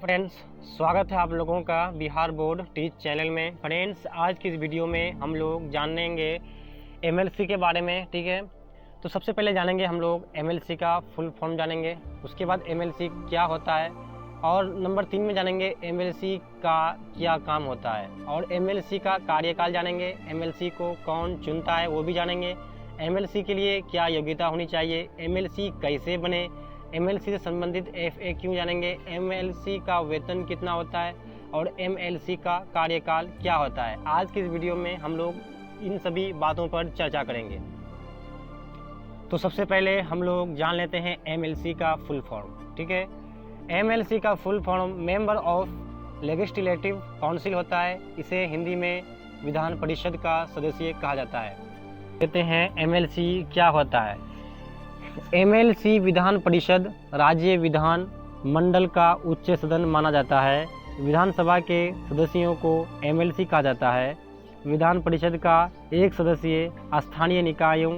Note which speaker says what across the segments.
Speaker 1: Friends, स्वागत है आप लोगों का बिहार बोर्ड टीच चैनल में। फ्रेंड्स, आज की इस वीडियो में हम लोग जानेंगे एमएलसी के बारे में। ठीक है, तो सबसे पहले जानेंगे हम लोग एमएलसी का फुल फॉर्म जानेंगे। उसके बाद एमएलसी क्या होता है, और नंबर 3 में जानेंगे एमएलसी का क्या काम होता है, और एमएलसी का कार्यकाल जानेंगे। एमएलसी को कौन चुनता है वो भी जानेंगे। एमएलसी के लिए क्या योग्यता होनी चाहिए, एमएलसी कैसे बने, एमएलसी से संबंधित FAQ जानेंगे। एमएलसी का वेतन कितना होता है और एमएलसी का कार्यकाल क्या होता है। आज की इस वीडियो में हम लोग इन सभी बातों पर चर्चा करेंगे। तो सबसे पहले हम लोग जान लेते हैं एमएलसी का फुल फॉर्म। ठीक है, एमएलसी का full form member of legislative council होता है। इसे हिंदी में विधान परिषद का सदस्य कहा जाता है। कहते हैं एमएलसी क्या होता है। एमएलसी विधान परिषद राज्य विधान मंडल का उच्च सदन माना जाता है। विधानसभा के सदस्यों को एमएलसी कहा जाता है। विधान परिषद का एक सदस्य स्थानीय निकायों,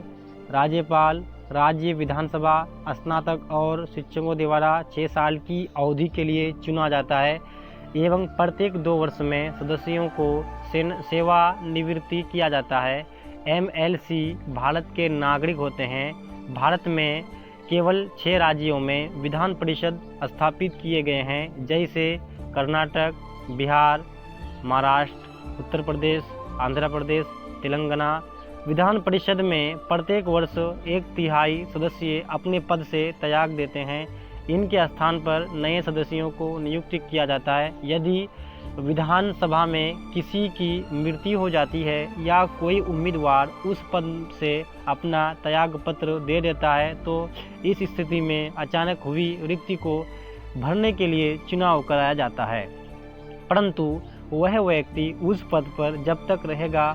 Speaker 1: राज्यपाल, राज्य विधानसभा, स्नातक और शिक्षकों द्वारा 6 साल की अवधि के लिए चुना जाता है एवं प्रत्येक 2 वर्ष में सदस्यों को सेवानिवृत्ति किया जाता है। एमएलसी भारत के नागरिक होते हैं। भारत में केवल 6 राज्यों में विधान परिषद स्थापित किए गए हैं, जैसे कर्नाटक, बिहार, महाराष्ट्र, उत्तर प्रदेश, आंध्र प्रदेश, तेलंगाना। विधान परिषद में प्रत्येक वर्ष 1/3 सदस्य अपने पद से त्याग देते हैं। इनके स्थान पर नए सदस्यों को नियुक्त किया जाता है। यदि विधानसभा में किसी की मृत्यु हो जाती है या कोई उम्मीदवार उस पद से अपना त्याग पत्र दे देता है, तो इस स्थिति में अचानक हुई रिक्ति को भरने के लिए चुनाव कराया जाता है, परंतु वह व्यक्ति उस पद पर जब तक रहेगा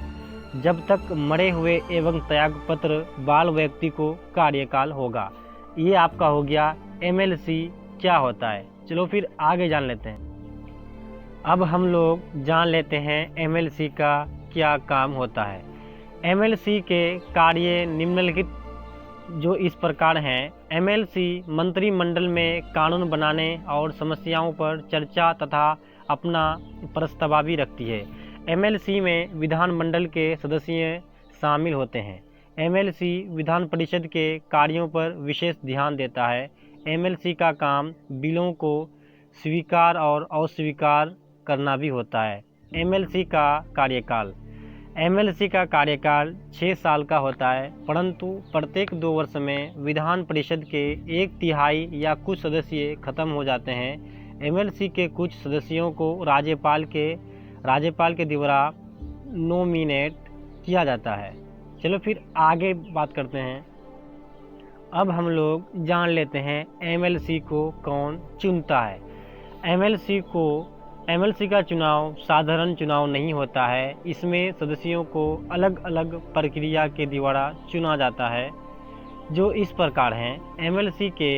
Speaker 1: जब तक मरे हुए एवं त्याग पत्र बाल व्यक्ति को कार्यकाल होगा। ये आपका हो गया एमएलसी क्या होता है। चलो फिर आगे जान लेते हैं। अब हम लोग जान लेते हैं एमएलसी का क्या काम होता है। एमएलसी के कार्य निम्नलिखित जो इस प्रकार हैं। एमएलसी मंत्रिमंडल में कानून बनाने और समस्याओं पर चर्चा तथा अपना प्रस्ताव भी रखती है। एमएलसी में विधानमंडल के सदस्य शामिल होते हैं। एमएलसी विधान परिषद के कार्यों पर विशेष ध्यान देता है। एमएलसी का काम बिलों को स्वीकार और अस्वीकार करना भी होता है। एमएलसी का कार्यकाल। एमएलसी का कार्यकाल 6 साल का होता है, परंतु प्रत्येक 2 वर्ष में विधान परिषद के 1/3 या कुछ सदस्य खत्म हो जाते हैं। एमएलसी के कुछ सदस्यों को राज्यपाल के द्वारा नॉमिनेट किया जाता है। चलो फिर आगे बात करते हैं। अब हम लोग जान लेते हैं एमएलसी को कौन चुनता है। एमएलसी का चुनाव साधारण चुनाव नहीं होता है। इसमें सदस्यों को अलग अलग प्रक्रिया के द्वारा चुना जाता है, जो इस प्रकार हैं। एमएलसी के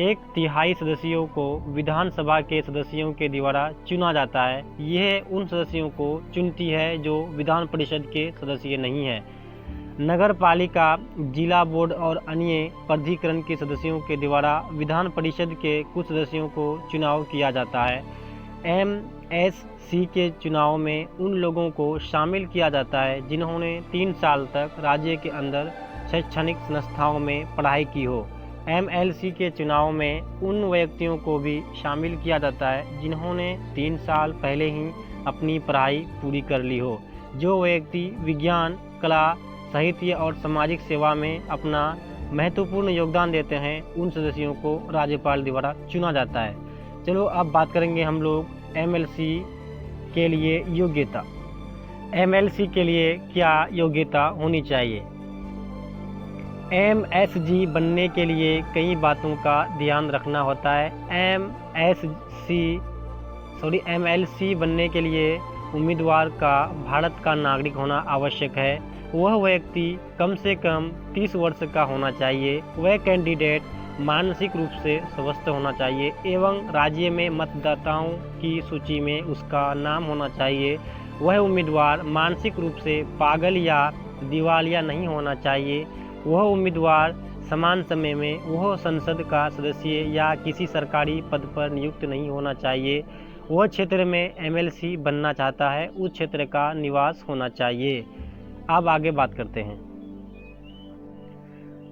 Speaker 1: 1/3 सदस्यों को विधानसभा के सदस्यों के द्वारा चुना जाता है। यह उन सदस्यों को चुनती है जो विधान परिषद के सदस्य नहीं हैं। नगर पालिका, जिला बोर्ड और अन्य प्राधिकरण के सदस्यों के द्वारा विधान परिषद के कुछ सदस्यों को चुनाव किया जाता है। एमएससी के चुनाव में उन लोगों को शामिल किया जाता है जिन्होंने 3 साल तक राज्य के अंदर शैक्षणिक संस्थाओं में पढ़ाई की हो। एमएलसी के चुनाव में उन व्यक्तियों को भी शामिल किया जाता है जिन्होंने 3 साल पहले ही अपनी पढ़ाई पूरी कर ली हो। जो व्यक्ति विज्ञान, कला, साहित्य और सामाजिक सेवा में अपना महत्वपूर्ण योगदान देते हैं, उन सदस्यों को राज्यपाल द्वारा चुना जाता है। चलो अब बात करेंगे हम लोग एमएलसी के लिए योग्यता। एमएलसी के लिए क्या योग्यता होनी चाहिए। एमएसजी बनने के लिए कई बातों का ध्यान रखना होता है। एमएलसी बनने के लिए उम्मीदवार का भारत का नागरिक होना आवश्यक है। वह व्यक्ति कम से कम 30 वर्ष का होना चाहिए। वह कैंडिडेट मानसिक रूप से स्वस्थ होना चाहिए एवं राज्य में मतदाताओं की सूची में उसका नाम होना चाहिए। वह उम्मीदवार मानसिक रूप से पागल या दिवालिया नहीं होना चाहिए। वह उम्मीदवार समान समय में वह संसद का सदस्य या किसी सरकारी पद पर नियुक्त नहीं होना चाहिए। वह क्षेत्र में एमएलसी बनना चाहता है, उस क्षेत्र का निवास होना चाहिए। अब आगे बात करते हैं।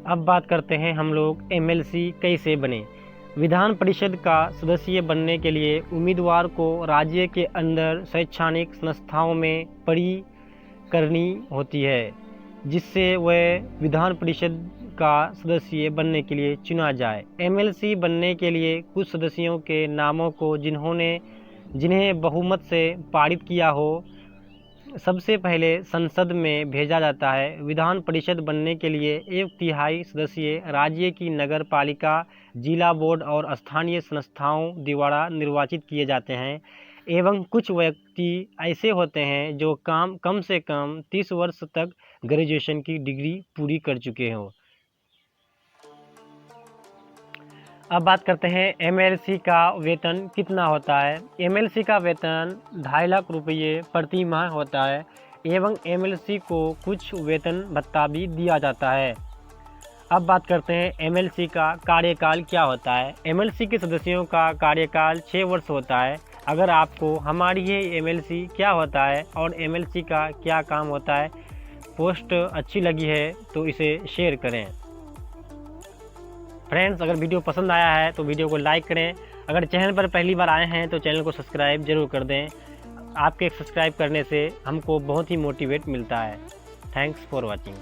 Speaker 1: अब बात करते हैं हम लोग एमएलसी कैसे बने। विधान परिषद का सदस्य बनने के लिए उम्मीदवार को राज्य के अंदर शैक्षणिक संस्थाओं में पढ़ाई करनी होती है, जिससे वह विधान परिषद का सदस्य बनने के लिए चुना जाए। एमएलसी बनने के लिए कुछ सदस्यों के नामों को जिन्हें बहुमत से पारित किया हो, सबसे पहले संसद में भेजा जाता है। विधान परिषद बनने के लिए 1/3 सदस्य राज्य की नगर पालिका, जिला बोर्ड और स्थानीय संस्थाओं द्वारा निर्वाचित किए जाते हैं एवं कुछ व्यक्ति ऐसे होते हैं जो कम से कम 30 वर्ष तक ग्रेजुएशन की डिग्री पूरी कर चुके हों। अब बात करते हैं एमएलसी का वेतन कितना होता है। एमएलसी का वेतन 2.5 लाख रुपये प्रति माह होता है एवं एमएलसी को कुछ वेतन भत्ता भी दिया जाता है। अब बात करते हैं एमएलसी का कार्यकाल क्या होता है। एमएलसी के सदस्यों का कार्यकाल 6 वर्ष होता है। अगर आपको हमारी ये एमएलसी क्या होता है और एमएलसी का क्या काम होता है पोस्ट अच्छी लगी है तो इसे शेयर करें। फ्रेंड्स, अगर वीडियो पसंद आया है तो वीडियो को लाइक करें। अगर चैनल पर पहली बार आए हैं तो चैनल को सब्सक्राइब जरूर कर दें। आपके सब्सक्राइब करने से हमको बहुत ही मोटिवेट मिलता है। Thanks for watching.